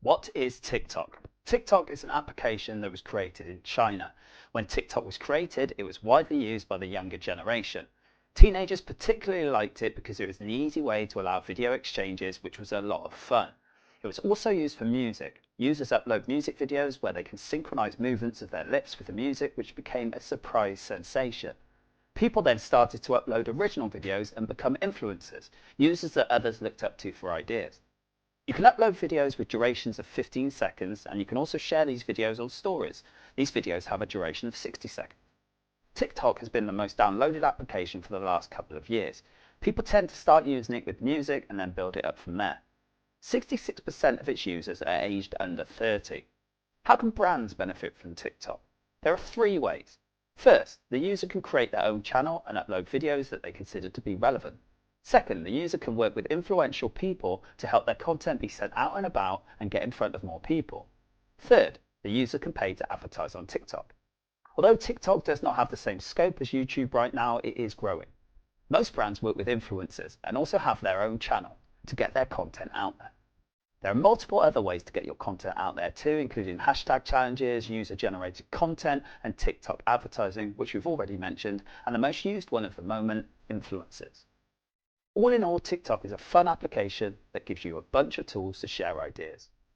What is TikTok? TikTok is an application that was created in China. When TikTok was created, it was widely used by the younger generation. Teenagers particularly liked it because it was an easy way to allow video exchanges, which was a lot of fun. It was also used for music. Users upload music videos where they can synchronize movements of their lips with the music, which became a surprise sensation. People then started to upload original videos and become influencers, users that others looked up to for ideas. You can upload videos with durations of 15 seconds, and you can also share these videos on stories. These videos have a duration of 60 seconds. TikTok has been the most downloaded application for the last couple of years. People tend to start using it with music and then build it up from there. 66% of its users are aged under 30. How can brands benefit from TikTok? There are 3 ways. First, the user can create their own channel and upload videos that they consider to be relevant. Second, the user can work with influential people to help their content be sent out and about and get in front of more people. Third, the user can pay to advertise on TikTok. Although TikTok does not have the same scope as YouTube right now, it is growing. Most brands work with influencers and also have their own channel to get their content out there. There are multiple other ways to get your content out there too, including hashtag challenges, user-generated content, and TikTok advertising, which we've already mentioned, and the most used one at the moment, influencers. All in all, TikTok is a fun application that gives you a bunch of tools to share ideas.